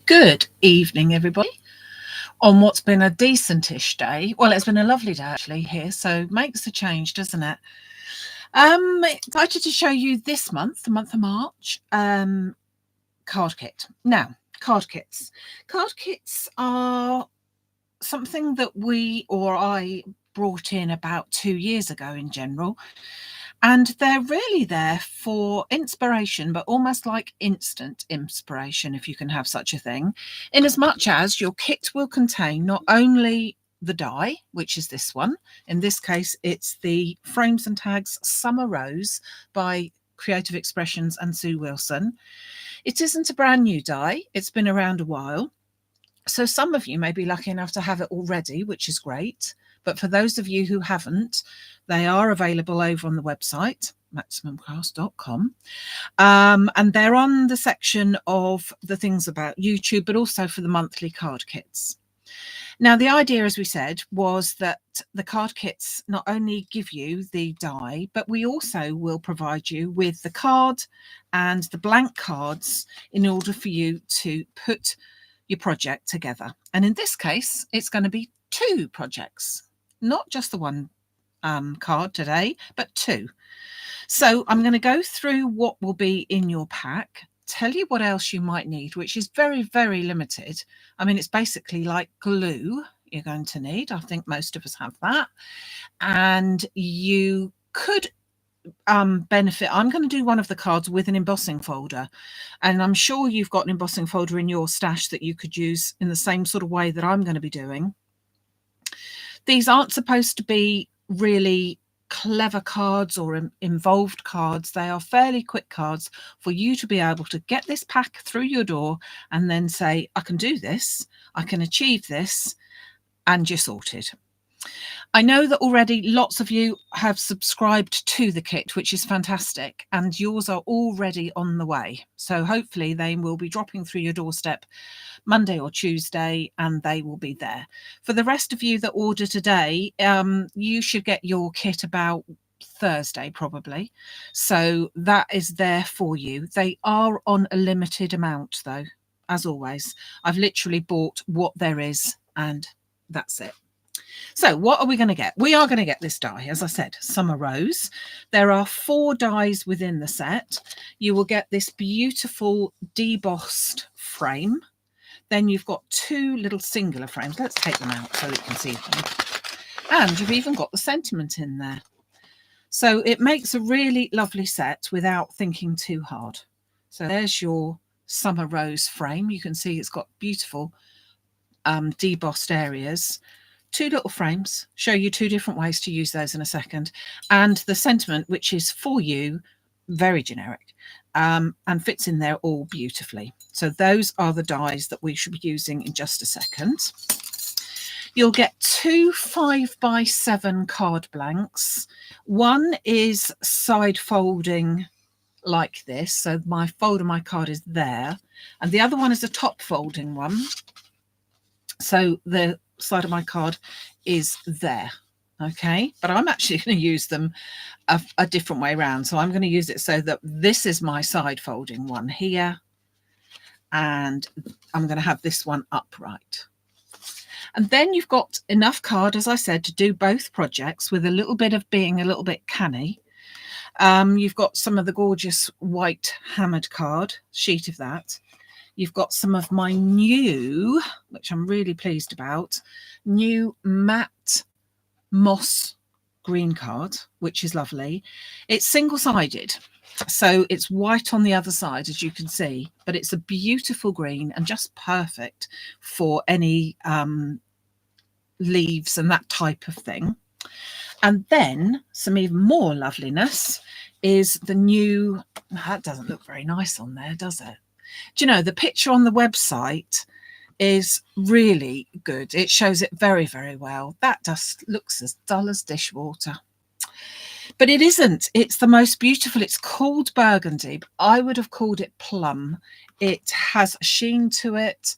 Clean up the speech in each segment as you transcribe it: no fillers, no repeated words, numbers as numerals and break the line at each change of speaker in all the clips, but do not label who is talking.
Good evening, everybody. On what's been a decentish day. Well, it's been a lovely day actually here, so makes a change, doesn't it? Excited to show you this month, the month of March, card kit. Now, card kits. Card kits are something that I brought in about 2 years ago in general. And they're really there for inspiration, but almost like instant inspiration, if you can have such a thing, in as much as your kit will contain not only the die, which is this one. In this case, it's the Frames and Tags Summer Rose by Creative Expressions and Sue Wilson. It isn't a brand new die. It's been around a while. So some of you may be lucky enough to have it already, which is great. But for those of you who haven't, they are available over on the website, maximumcrafts.com. And they're on the section of the things about YouTube, but also for the monthly card kits. Now, the idea, as we said, was that the card kits not only give you the die, but we also will provide you with the card and the blank cards in order for you to put your project together. And in this case, it's going to be 2 projects, not just the one card today, but 2. So I'm going to go through what will be in your pack, tell you what else you might need, which is very, very limited. I mean, it's basically like glue you're going to need. I think most of us have that. And you could benefit. I'm going to do one of the cards with an embossing folder, and I'm sure you've got an embossing folder in your stash that you could use in the same sort of way that I'm going to be doing. These aren't supposed to be really clever cards or involved cards. They are fairly quick cards for you to be able to get this pack through your door and then say, I can do this, I can achieve this, and you're sorted. I know that already lots of you have subscribed to the kit, which is fantastic, and yours are already on the way. So hopefully they will be dropping through your doorstep Monday or Tuesday, and they will be there. For the rest of you that order today, you should get your kit about Thursday probably. So that is there for you. They are on a limited amount though, as always. I've literally bought what there is and that's it. So what are we going to get? We are going to get this die, as I said, Summer Rose. There are 4 dies within the set. You will get this beautiful debossed frame. Then you've got 2 little singular frames. Let's take them out so that you can see them. And you've even got the sentiment in there. So it makes a really lovely set without thinking too hard. So there's your Summer Rose frame. You can see it's got beautiful debossed areas. 2 little frames, show you 2 different ways to use those in a second. And the sentiment, which is for you, very generic, and fits in there all beautifully. So those are the dies that we should be using in just a second. You'll get 2 5x7 card blanks. One is side folding like this. So my folder, my card is there. And the other one is a top folding one. So the side of my card is there. Okay, but I'm actually going to use them a different way around. So I'm going to use it so that this is my side folding one here, and I'm going to have this one upright. And then you've got enough card, as I said, to do both projects with a little bit of being a little bit canny. You've got some of the gorgeous white hammered card, sheet of that. You've got some of my new, which I'm really pleased about, new matte moss green card, which is lovely. It's single-sided, so it's white on the other side, as you can see, but it's a beautiful green and just perfect for any leaves and that type of thing. And then some even more loveliness is the new, that doesn't look very nice on there, does it? Do you know, the picture on the website is really good. It shows it very, very well. That just looks as dull as dishwater. But it isn't. It's the most beautiful. It's called burgundy. But I would have called it plum. It has a sheen to it.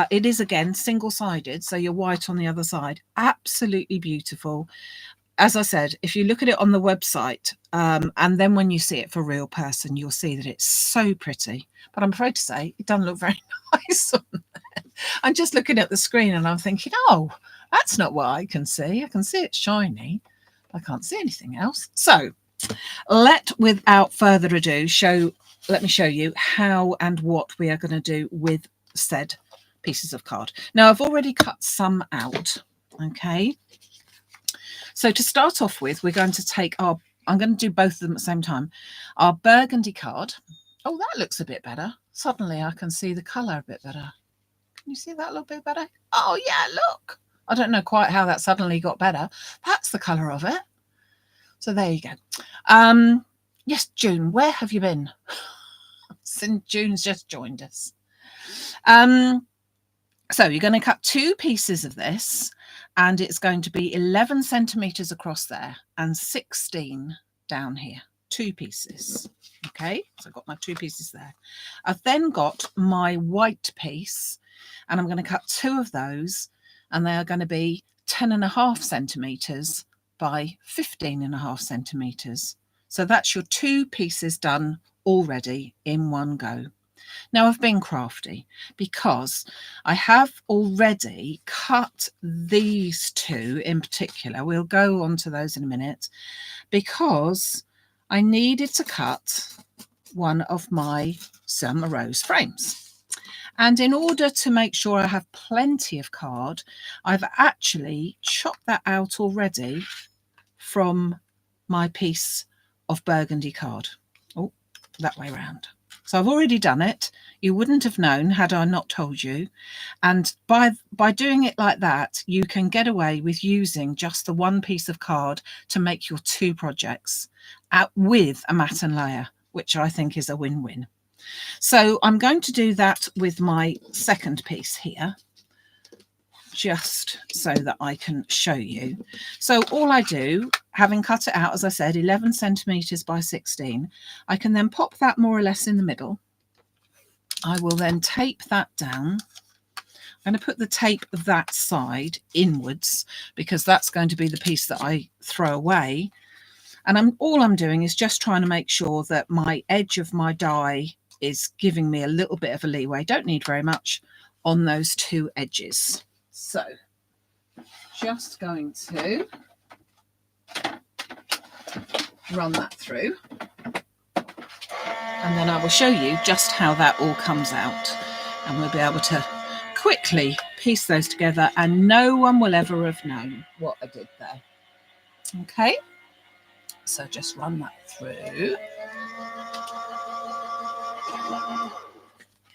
It is, again, single-sided, so you're white on the other side. Absolutely beautiful. as I said, if you look at it on the website, and then when you see it for a real person, you'll see that it's so pretty. But I'm afraid to say it doesn't look very nice on there. I'm just looking at the screen and I'm thinking, oh, that's not what I can see. I can see it's shiny. I can't see anything else. So without further ado, let me show you how and what we are going to do with said pieces of card. Now, I've already cut some out. Okay. So to start off with, we're going to take I'm going to do both of them at the same time. Our burgundy card. Oh, that looks a bit better. Suddenly I can see the colour a bit better. Can you see that a little bit better? Oh, yeah, look. I don't know quite how that suddenly got better. That's the colour of it. So there you go. Yes, June, where have you been? Since June's just joined us. So you're going to cut 2 pieces of this, and it's going to be 11 centimetres across there and 16 down here. 2 pieces. Okay, so I've got my 2 pieces there. I've then got my white piece, and I'm going to cut 2 of those, and they are going to be 10.5 centimetres by 15.5 centimetres. So that's your 2 pieces done already in one go. Now, I've been crafty because I have already cut these 2 in particular. We'll go on to those in a minute, because I needed to cut one of my Summer Rose frames. And in order to make sure I have plenty of card, I've actually chopped that out already from my piece of burgundy card. Oh, that way around. So I've already done it. You wouldn't have known had I not told you. And by doing it like that, you can get away with using just the 1 piece of card to make your 2 projects with a matte and layer, which I think is a win-win. So I'm going to do that with my second piece here, just so that I can show you. So all I do, having cut it out, as I said, 11 centimetres by 16, I can then pop that more or less in the middle. I will then tape that down. I'm going to put the tape that side inwards, because that's going to be the piece that I throw away. And all I'm doing is just trying to make sure that my edge of my die is giving me a little bit of a leeway. Don't need very much on those 2 edges. So just going to run that through, and then I will show you just how that all comes out, and we'll be able to quickly piece those together, and no one will ever have known what I did there. Okay, so just run that through.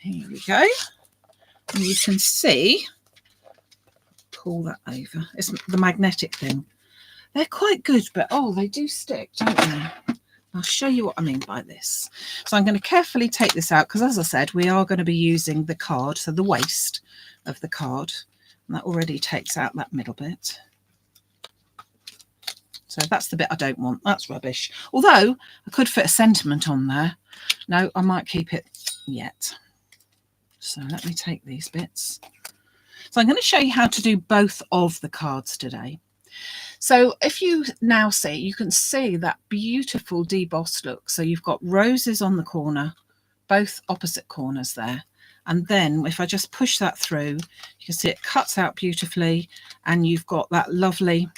Here we go. And you can see, pull that over. It's the magnetic thing. They're quite good, but oh, they do stick, don't they? I'll show you what I mean by this. So I'm going to carefully take this out, because as I said, we are going to be using the card, so the waste of the card, and that already takes out that middle bit. So that's the bit I don't want. That's rubbish. Although I could fit a sentiment on there. No, I might keep it yet. So let me take these bits. So I'm going to show you how to do both of the cards today. So if you now see, you can see that beautiful debossed look. So you've got roses on the corner, both opposite corners there. And then if I just push that through, you can see it cuts out beautifully, and you've got that lovely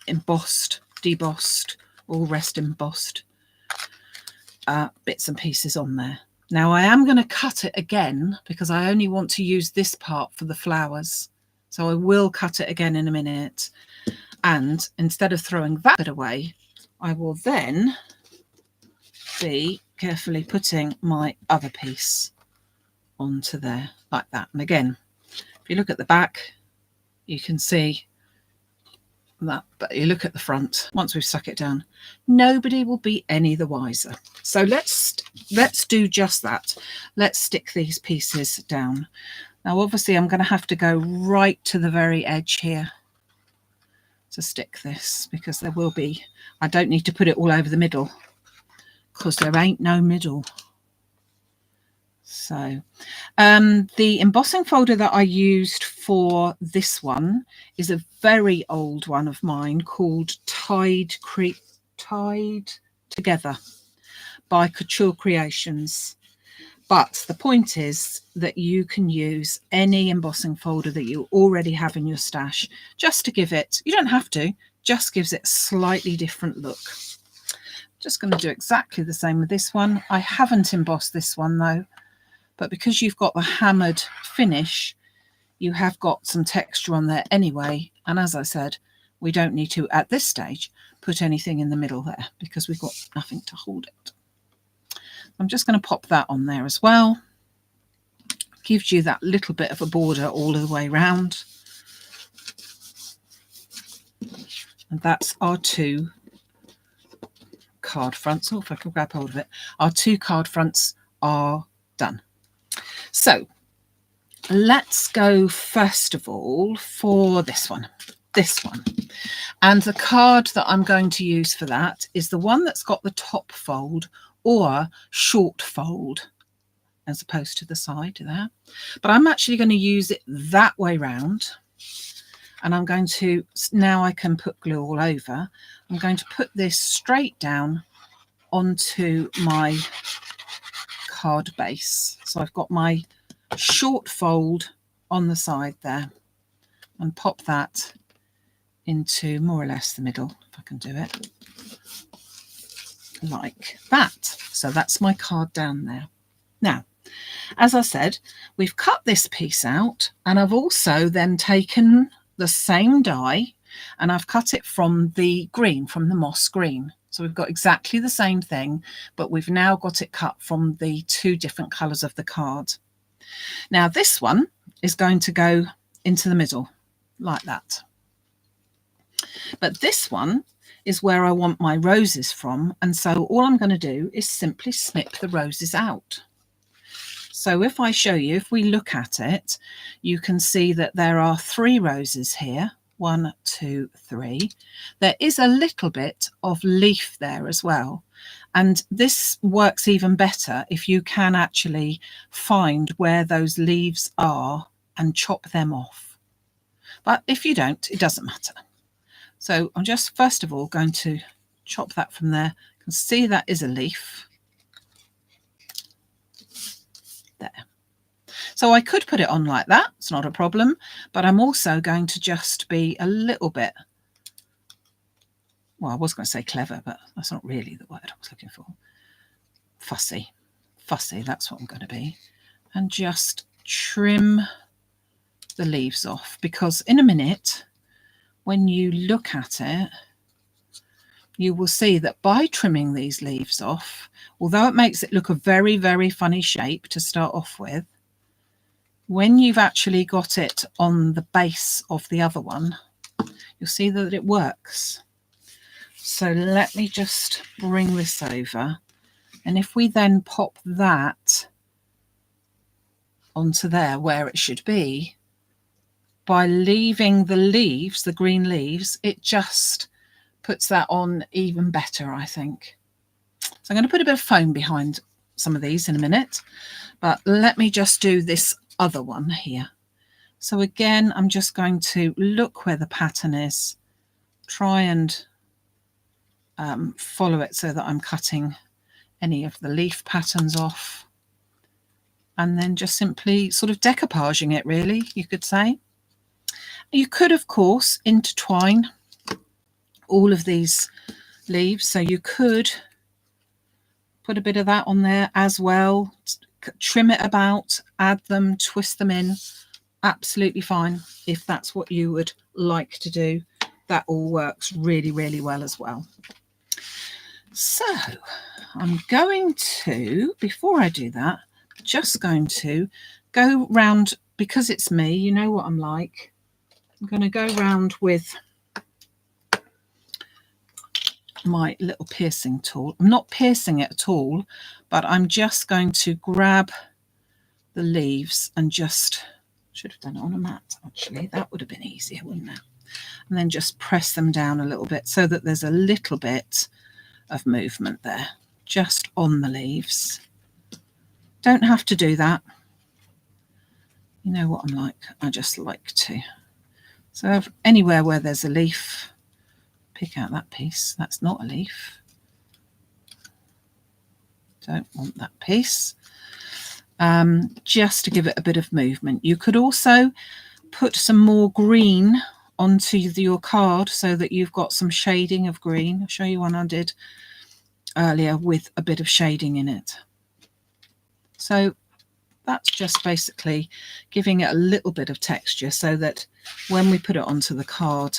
embossed, debossed, all rest embossed bits and pieces on there. Now I am going to cut it again, because I only want to use this part for the flowers. So I will cut it again in a minute. And instead of throwing that bit away, I will then be carefully putting my other piece onto there like that. And again, if you look at the back, you can see that, but you look at the front, once we've stuck it down, nobody will be any the wiser. So let's do just that. Let's stick these pieces down. Now obviously I'm going to have to go right to the very edge here to stick this, because there will be, I don't need to put it all over the middle, because there ain't no middle. So the embossing folder that I used for this one is a very old one of mine called Tied Together by Couture Creations. But the point is that you can use any embossing folder that you already have in your stash just to give it, you don't have to, just gives it a slightly different look. Just going to do exactly the same with this one. I haven't embossed this one though, but because you've got the hammered finish, you have got some texture on there anyway. And as I said, we don't need to, at this stage, put anything in the middle there because we've got nothing to hold it. I'm just going to pop that on there as well. Gives you that little bit of a border all the way around. And that's our 2 card fronts. Oh, if I can grab hold of it. Our 2 card fronts are done. So let's go first of all for this one. And the card that I'm going to use for that is the one that's got the top fold or short fold as opposed to the side there. But I'm actually going to use it that way round. And I'm going to, now I can put glue all over, I'm going to put this straight down onto my card base. So I've got my short fold on the side there and pop that into more or less the middle, if I can do it, like that. So that's my card down there. Now, as I said, we've cut this piece out and I've also then taken the same die and I've cut it from the green, from the moss green. So we've got exactly the same thing, but we've now got it cut from the 2 different colours of the card. Now this one is going to go into the middle like that. But this one is where I want my roses from. And so all I'm going to do is simply snip the roses out. So if I show you, if we look at it, you can see that there are 3 roses here. 1, 2, 3. There is a little bit of leaf there as well. And this works even better if you can actually find where those leaves are and chop them off. But if you don't, it doesn't matter. So I'm just first of all going to chop that from there. You can see that is a leaf. There. So I could put it on like that, it's not a problem, but I'm also going to just be a little bit, well, I was going to say clever, but that's not really the word I was looking for. Fussy, that's what I'm going to be. And just trim the leaves off, because in a minute, when you look at it, you will see that by trimming these leaves off, although it makes it look a very, very funny shape to start off with, when you've actually got it on the base of the other one, you'll see that it works. So let me just bring this over. And if we then pop that onto there where it should be, by leaving the leaves, the green leaves, it just puts that on even better, I think. So I'm going to put a bit of foam behind some of these in a minute, but let me just do this other one here. So again, I'm just going to look where the pattern is, try and follow it so that I'm cutting any of the leaf patterns off, and then just simply sort of decoupaging it, really, you could say. You could, of course, intertwine all of these leaves, so you could put a bit of that on there as well, trim it about, add them, twist them in, absolutely fine. If that's what you would like to do, that all works really, really well as well. So I'm going to, before I do that, just going to go round, because it's me, you know what I'm like. I'm going to go round with my little piercing tool. I'm not piercing it at all, but I'm just going to grab the leaves and just, should have done it on a mat actually, that would have been easier, wouldn't it? And then just press them down a little bit so that there's a little bit of movement there, just on the leaves. Don't have to do that. You know what I'm like. I just like to. So anywhere where there's a leaf, pick out that piece. That's not a leaf. Don't want that piece. Just to give it a bit of movement. You could also put some more green onto your card so that you've got some shading of green. I'll show you one I did earlier with a bit of shading in it. So that's just basically giving it a little bit of texture so that when we put it onto the card,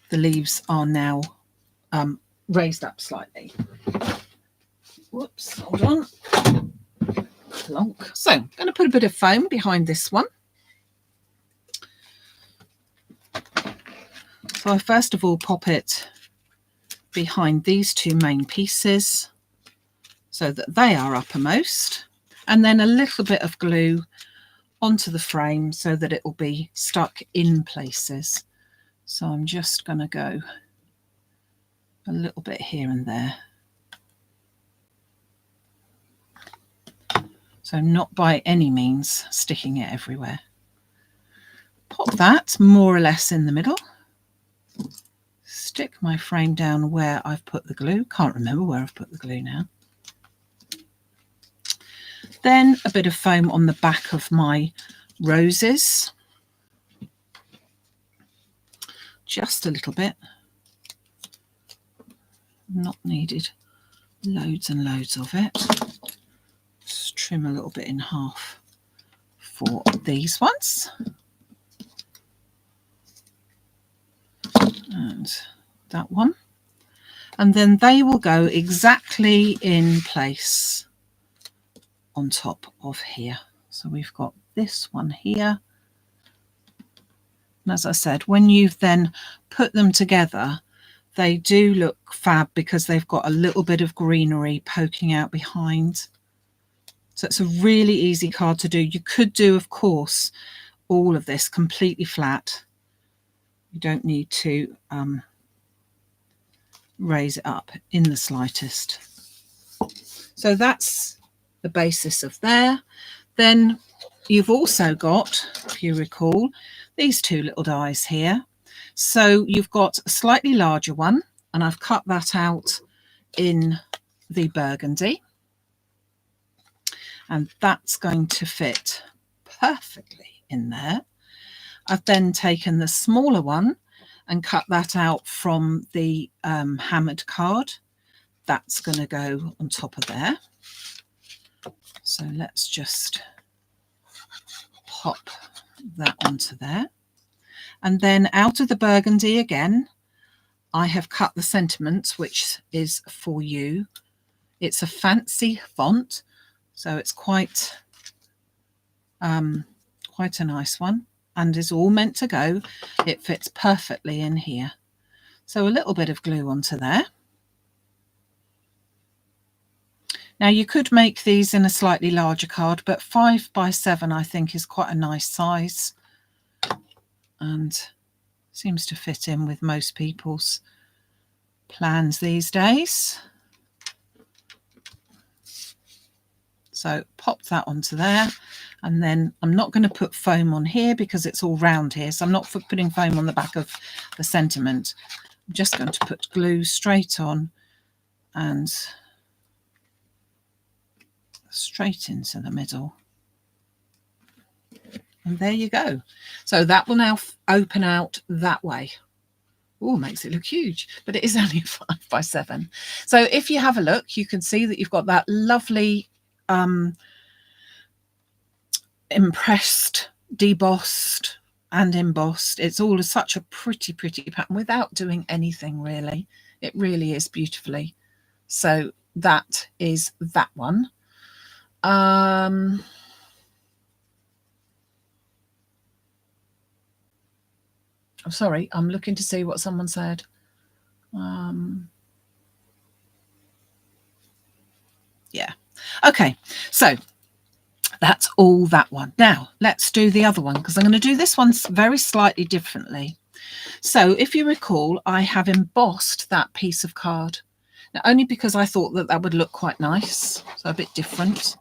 the leaves are now raised up slightly. Whoops, hold on. Plonk. So I'm going to put a bit of foam behind this one. So I first of all pop it behind these two main pieces so that they are uppermost, and then a little bit of glue onto the frame so that it will be stuck in places. So I'm just going to go a little bit here and there. So not by any means sticking it everywhere. Pop that more or less in the middle. Stick my frame down where I've put the glue. Can't remember where I've put the glue now. Then a bit of foam on the back of my roses. Just a little bit. Not needed loads and loads of it. Just trim a little bit in half for these ones. And that one. And then they will go exactly in place on top of here. So we've got this one here. And as I said, when you've then put them together, they do look fab because they've got a little bit of greenery poking out behind. So it's a really easy card to do. You could do, of course, all of this completely flat. You don't need to raise it up in the slightest. So that's the basis of there. Then you've also got, if you recall, these two little dies here. So you've got a slightly larger one, and I've cut that out in the burgundy. And that's going to fit perfectly in there. I've then taken the smaller one and cut that out from the hammered card. That's going to go on top of there. So let's just pop that onto there. And then out of the burgundy again, I have cut the sentiment, which is for you. It's a fancy font, so it's quite a nice one, and is all meant to go. It fits perfectly in here. So a little bit of glue onto there. Now you could make these in a slightly larger card, but 5 by 7 I think is quite a nice size and seems to fit in with most people's plans these days. So pop that onto there, and then I'm not going to put foam on here because it's all round here, so I'm not putting foam on the back of the sentiment. I'm just going to put glue straight on and straight into the middle. And there you go. So that will now open out that way. Oh, makes it look huge, but it is only 5 by 7. So if you have a look, you can see that you've got that lovely impressed, debossed and embossed. It's all such a pretty pattern without doing anything really. It really is beautifully. So that is that one. I'm sorry, I'm looking to see what someone said. Yeah. Okay, so that's all that one. Now let's do the other one, because I'm going to do this one very slightly differently. So if you recall, I have embossed that piece of card. Now, only because I thought that that would look quite nice, so a bit different.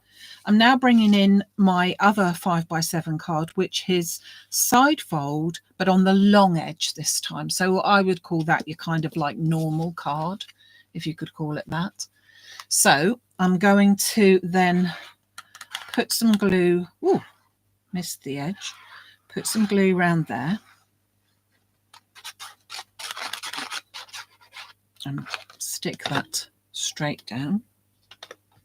I'm now bringing in my other 5x7 card, which is side fold, but on the long edge this time. So I would call that your kind of like normal card, if you could call it that. So I'm going to then put some glue. Ooh, missed the edge. Put some glue around there. And stick that straight down.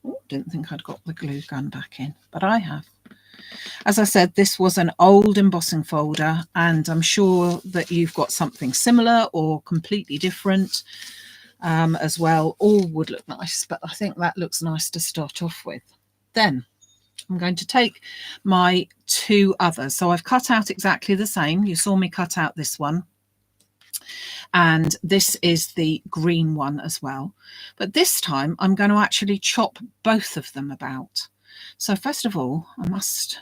Oh, didn't think I'd got the glue gun back in, but I have. As I said, this was an old embossing folder, and I'm sure that you've got something similar or completely different as well. All would look nice, but I think that looks nice to start off with. Then I'm going to take my two others. So I've cut out exactly the same. You saw me cut out this one. And this is the green one as well. But this time I'm going to actually chop both of them about. So first of all, I must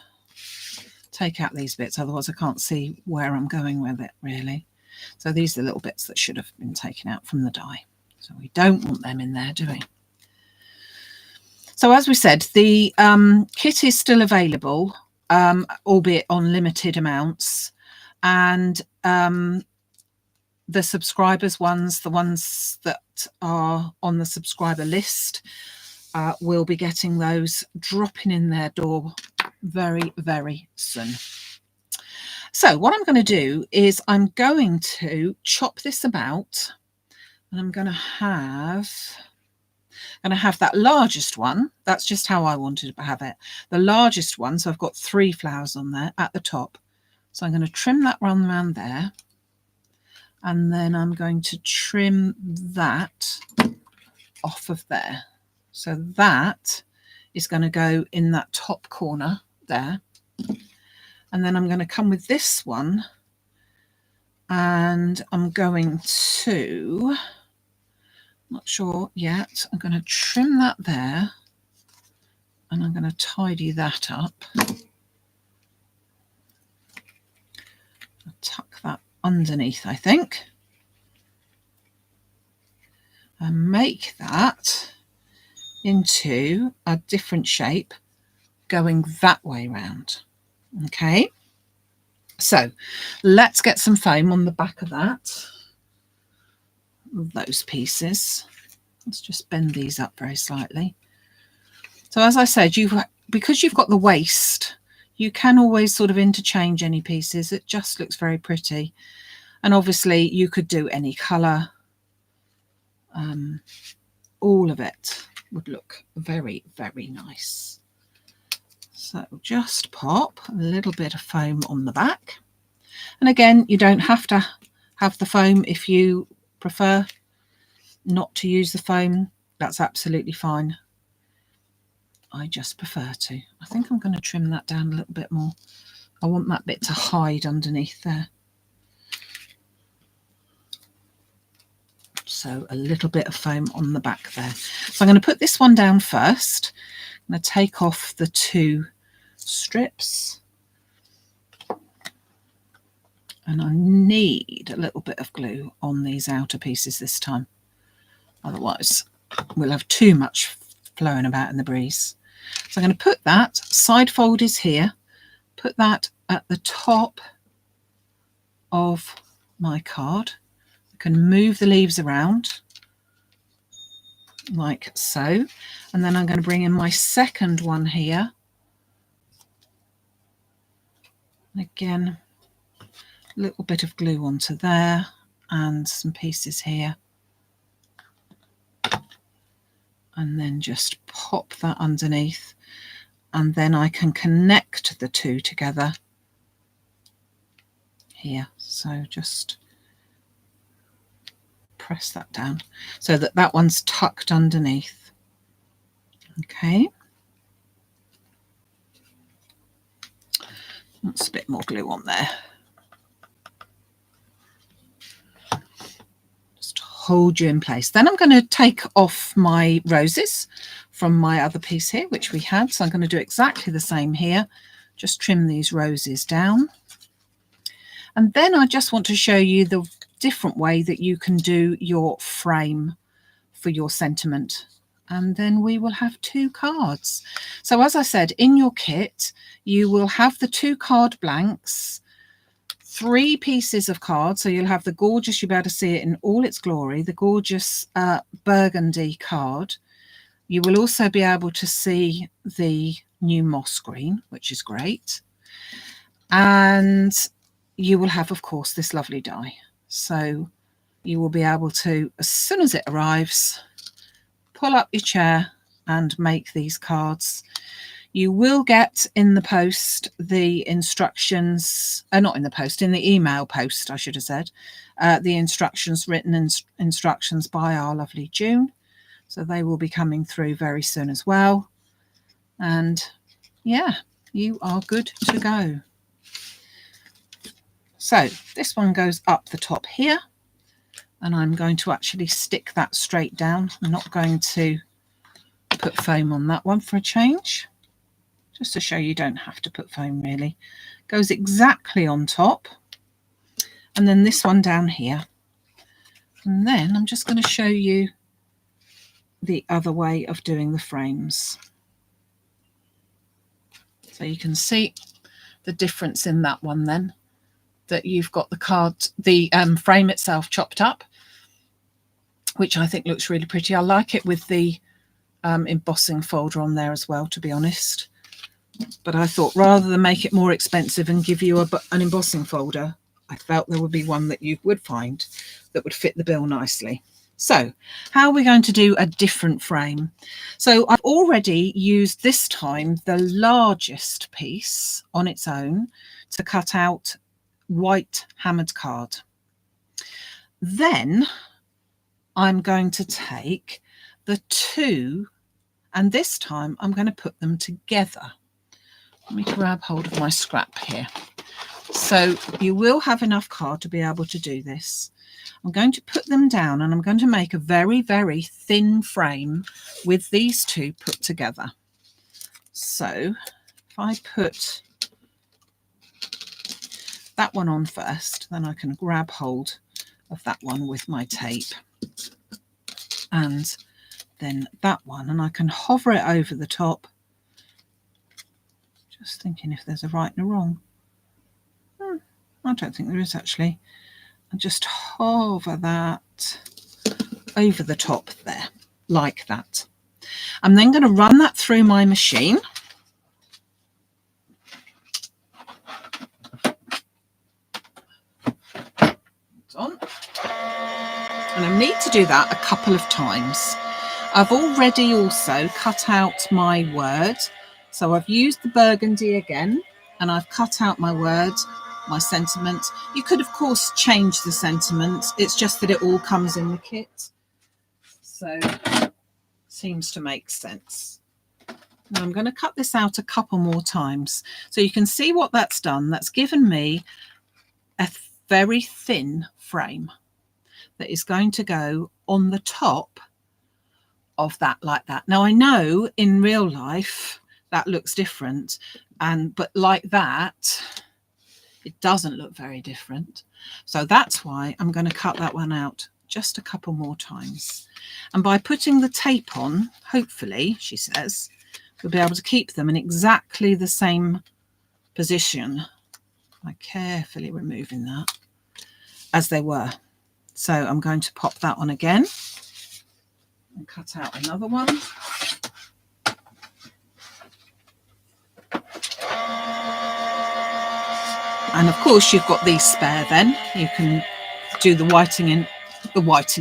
take out these bits, otherwise I can't see where I'm going with it really. So these are the little bits that should have been taken out from the die. So we don't want them in there, do we? So as we said, the kit is still available, albeit on limited amounts. And the subscribers ones, the ones that are on the subscriber list, will be getting those dropping in their door very, very soon. So what I'm going to do is I'm going to chop this about, and I'm going to have that largest one. That's just how I wanted to have it. The largest one, so I've got 3 flowers on there at the top. So I'm going to trim that one around there. And then I'm going to trim that off of there. So that is going to go in that top corner there. And then I'm going to come with this one, and I'm going to, not sure yet, I'm going to trim that there, and I'm going to tidy that up. I'll tuck that underneath, I think, and make that into a different shape going that way round. Okay, so let's get some foam on the back of that, those pieces. Let's just bend these up very slightly. So as I said, because you've got the waist, you can always sort of interchange any pieces. It just looks very pretty. And obviously you could do any colour. All of it would look very, very nice. So just pop a little bit of foam on the back. And again, you don't have to have the foam. If you prefer not to use the foam, that's absolutely fine. I just prefer to. I think I'm going to trim that down a little bit more. I want that bit to hide underneath there. So a little bit of foam on the back there. So I'm going to put this one down first. I'm going to take off the 2 strips. And I need a little bit of glue on these outer pieces this time. Otherwise, we'll have too much flowing about in the breeze. So I'm going to put that, side fold is here, put that at the top of my card. I can move the leaves around like so. And then I'm going to bring in my second one here. Again, a little bit of glue onto there and some pieces here. And then just pop that underneath, and then I can connect the 2 together here. So just press that down so that that one's tucked underneath. Okay, that's a bit more glue on there. Hold you in place. Then I'm going to take off my roses from my other piece here, which we had. So I'm going to do exactly the same here. Just trim these roses down. And then I just want to show you the different way that you can do your frame for your sentiment. And then we will have 2 cards. So as I said, in your kit, you will have the 2 card blanks, 3 pieces of cards. So you'll have the gorgeous, you'll be able to see it in all its glory, the gorgeous burgundy card. You will also be able to see the new moss green, which is great. And you will have, of course, this lovely die. So you will be able to, as soon as it arrives, pull up your chair and make these cards. You will get in the post the instructions, not in the post, in the email post, I should have said, the instructions, written instructions by our lovely June. So they will be coming through very soon as well. And yeah, you are good to go. So this one goes up the top here, and I'm going to actually stick that straight down. I'm not going to put foam on that one for a change, just to show you don't have to put foam really. Goes exactly on top. And then this one down here. And then I'm just going to show you the other way of doing the frames. So you can see the difference in that one then, that you've got the card, the frame itself chopped up, which I think looks really pretty. I like it with the embossing folder on there as well, to be honest. But I thought rather than make it more expensive and give you an embossing folder, I felt there would be one that you would find that would fit the bill nicely. So how are we going to do a different frame? So I've already used this time the largest piece on its own to cut out white hammered card. Then I'm going to take the 2, and this time I'm going to put them together. Let me grab hold of my scrap here. So you will have enough card to be able to do this. I'm going to put them down, and I'm going to make a very, very thin frame with these 2 put together. So if I put that one on first, then I can grab hold of that one with my tape, and then that one, and I can hover it over the top. Just thinking if there's a right and a wrong. I don't think there is actually. And just hover that over the top there, like that. I'm then going to run that through my machine. It's on. And I need to do that a couple of times. I've already also cut out my word. So I've used the burgundy again, and I've cut out my word, my sentiment. You could, of course, change the sentiment. It's just that it all comes in the kit. So seems to make sense. Now I'm going to cut this out a couple more times so you can see what that's done. That's given me a very thin frame that is going to go on the top of that, like that. Now I know in real life that looks different, but like that it doesn't look very different. So that's why I'm going to cut that one out just a couple more times. And by putting the tape on, hopefully, she says, we'll be able to keep them in exactly the same position by carefully removing that as they were. So I'm going to pop that on again and cut out another one. And of course you've got these spare then. You can do the writing in white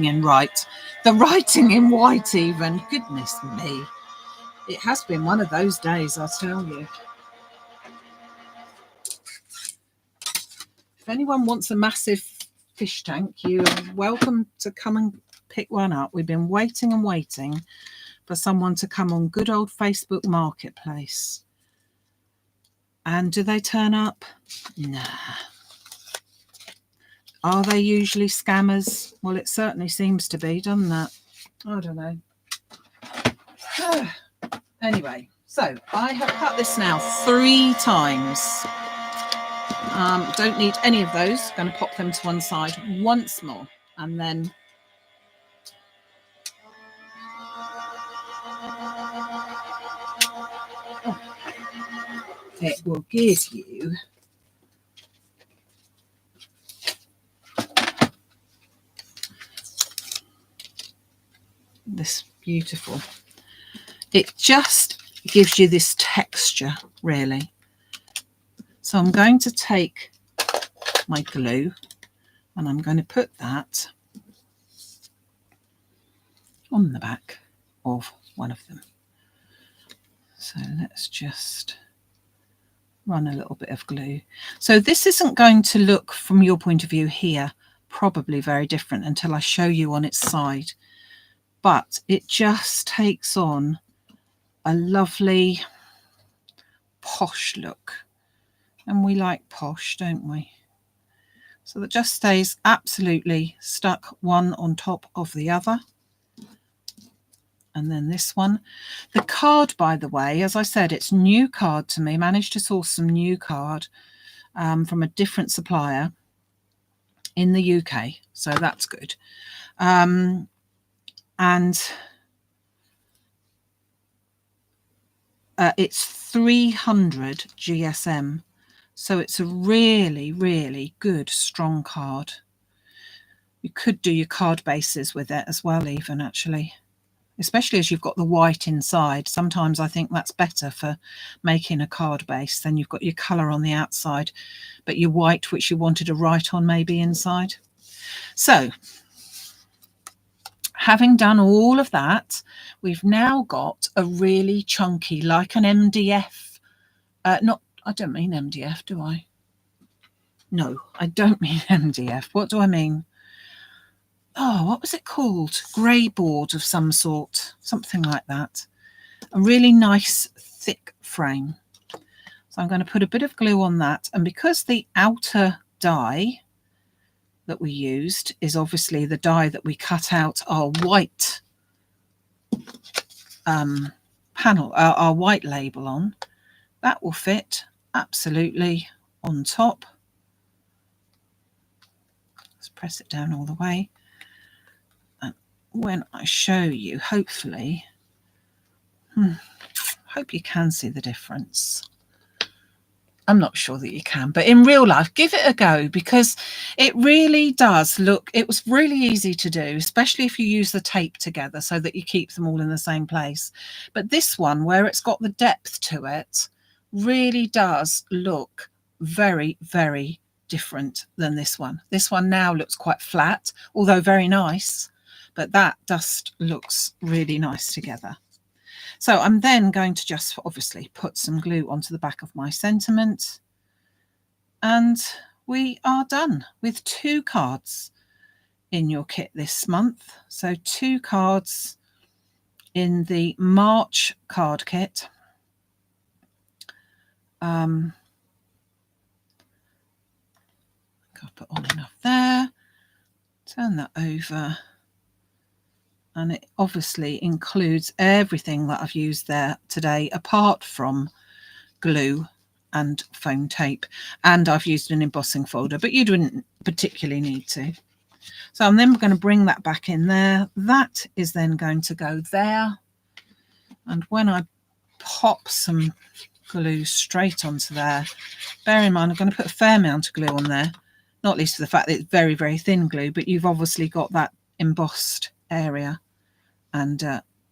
even. Goodness me. It has been one of those days, I tell you. If anyone wants a massive fish tank, you are welcome to come and pick one up. We've been waiting and waiting for someone to come on good old Facebook Marketplace. And do they turn up? Nah. Are they usually scammers? Well, it certainly seems to be, doesn't it? I don't know. Anyway, so I have cut this now 3 times. Don't need any of those. Going to pop them to one side once more, and then it will give you this beautiful, it just gives you this texture really. So I'm going to take my glue and I'm going to put that on the back of one of them. So let's just run a little bit of glue. So this isn't going to look, from your point of view here, probably very different until I show you on its side, but it just takes on a lovely posh look, and we like posh, don't we? So that just stays absolutely stuck one on top of the other. And then this one, the card, by the way, as I said, it's new card to me. Managed to source some new card from a different supplier in the UK, so that's good. And it's 300 GSM, so it's a really, really good, strong card. You could do your card bases with it as well, even, actually, especially as you've got the white inside. Sometimes I think that's better for making a card base. Then you've got your colour on the outside, but your white, which you wanted to write on, maybe inside. So having done all of that, we've now got a really chunky, like an MDF. I don't mean MDF, do I? No, I don't mean MDF. What do I mean? Oh, what was it called? Grey board of some sort, something like that. A really nice thick frame. So I'm going to put a bit of glue on that, and because the outer die that we used is obviously the die that we cut out our white panel, our white label on, that will fit absolutely on top. Let's press it down all the way. And when I show you, hopefully, hope you can see the difference. I'm not sure that you can, but in real life, give it a go, because it really does look, it was really easy to do, especially if you use the tape together so that you keep them all in the same place. But this one, where it's got the depth to it, really does look very, very different than this one. This one now looks quite flat, although very nice, but that just looks really nice together. So I'm then going to just obviously put some glue onto the back of my sentiment, and we are done with 2 cards in your kit this month. So 2 cards in the March card kit. I'll put on enough there, turn that over. And it obviously includes everything that I've used there today, apart from glue and foam tape. And I've used an embossing folder, but you didn't particularly need to. So I'm then going to bring that back in there. That is then going to go there. And when I pop some glue straight onto there, bear in mind, I'm going to put a fair amount of glue on there, not least for the fact that it's very, very thin glue, but you've obviously got that embossed area, and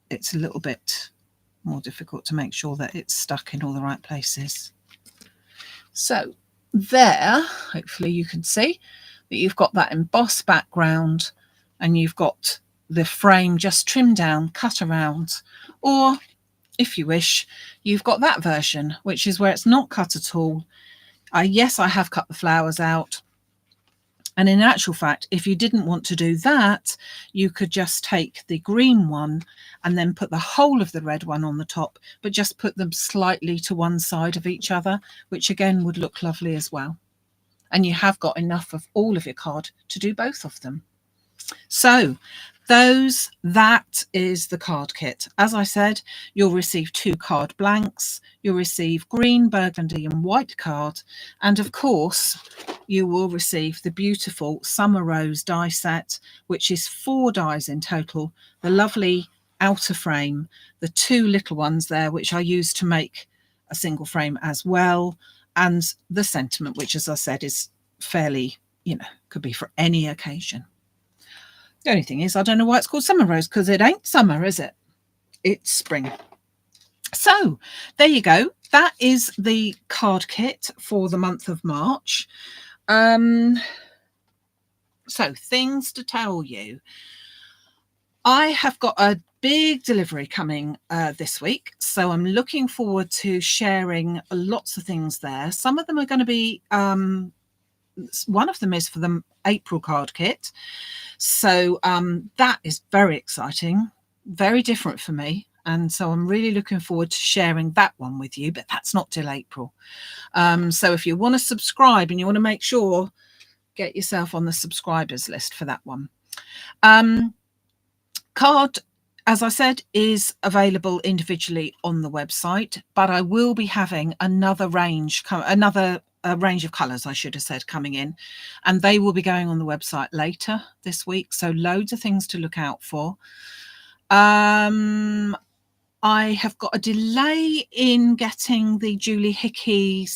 it's a little bit more difficult to make sure that it's stuck in all the right places. So there, hopefully you can see that you've got that embossed background, and you've got the frame just trimmed down, cut around, or if you wish, you've got that version, which is where it's not cut at all. Yes, I have cut the flowers out. And in actual fact, if you didn't want to do that, you could just take the green one and then put the whole of the red one on the top, but just put them slightly to one side of each other, which again would look lovely as well. And you have got enough of all of your card to do both of them. So that is the card kit. As I said, you'll receive 2 card blanks, you'll receive green, burgundy and white card, and of course you will receive the beautiful Summer Rose die set, which is 4 dies in total, the lovely outer frame, the 2 little ones there which I used to make a single frame as well. And the sentiment, which, as I said, is fairly, could be for any occasion. The only thing is, I don't know why it's called Summer Rose, because it ain't summer, is it? It's spring. So there you go. That is the card kit for the month of March. So things to tell you. I have got a big delivery coming this week, so I'm looking forward to sharing lots of things there. Some of them are going to be, one of them is for the April card kit, so that is very exciting, very different for me, and so I'm really looking forward to sharing that one with you, but that's not till April. So if you want to subscribe and you want to make sure, get yourself on the subscribers list for that one. Card, as I said, is available individually on the website, but I will be having another range of colours, I should have said, coming in, and they will be going on the website later this week, so loads of things to look out for. I have got a delay in getting the Julie Hickey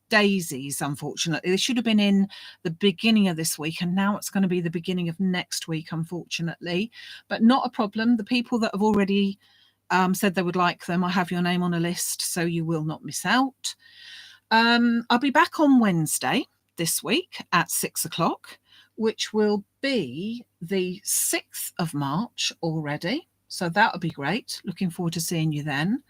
daisies, unfortunately. They should have been in the beginning of this week, and now it's going to be the beginning of next week, unfortunately, but not a problem. The people that have already said they would like them, I have your name on a list, so you will not miss out. I'll be back on Wednesday this week at 6 o'clock, which will be the 6th of March already, so that would be great. Looking forward to seeing you then.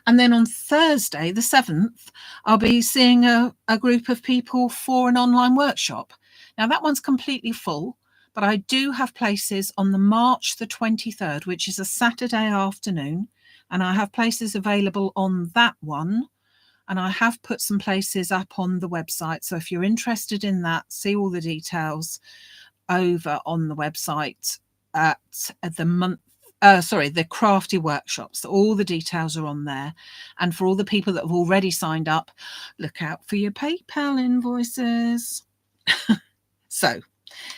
And then on Thursday, the 7th, I'll be seeing a group of people for an online workshop. Now, that one's completely full, but I do have places on the March the 23rd, which is a Saturday afternoon, and I have places available on that one. And I have put some places up on the website. So if you're interested in that, see all the details over on the website at the crafty workshops. All the details are on there, and for all the people that have already signed up, look out for your PayPal invoices. So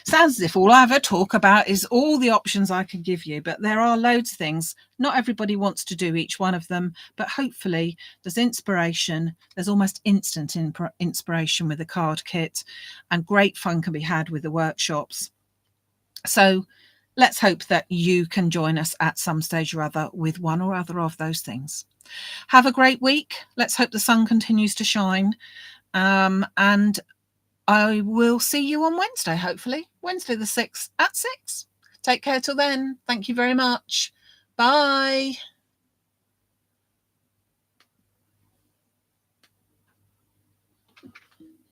sounds as if all I ever talk about is all the options I can give you, but there are loads of things. Not everybody wants to do each one of them, but hopefully there's inspiration. There's almost instant inspiration with the card kit, and great fun can be had with the workshops. So let's hope that you can join us at some stage or other with one or other of those things. Have a great week. Let's hope the sun continues to shine. And I will see you on Wednesday, hopefully. Wednesday the 6th at 6. Take care till then. Thank you very much. Bye.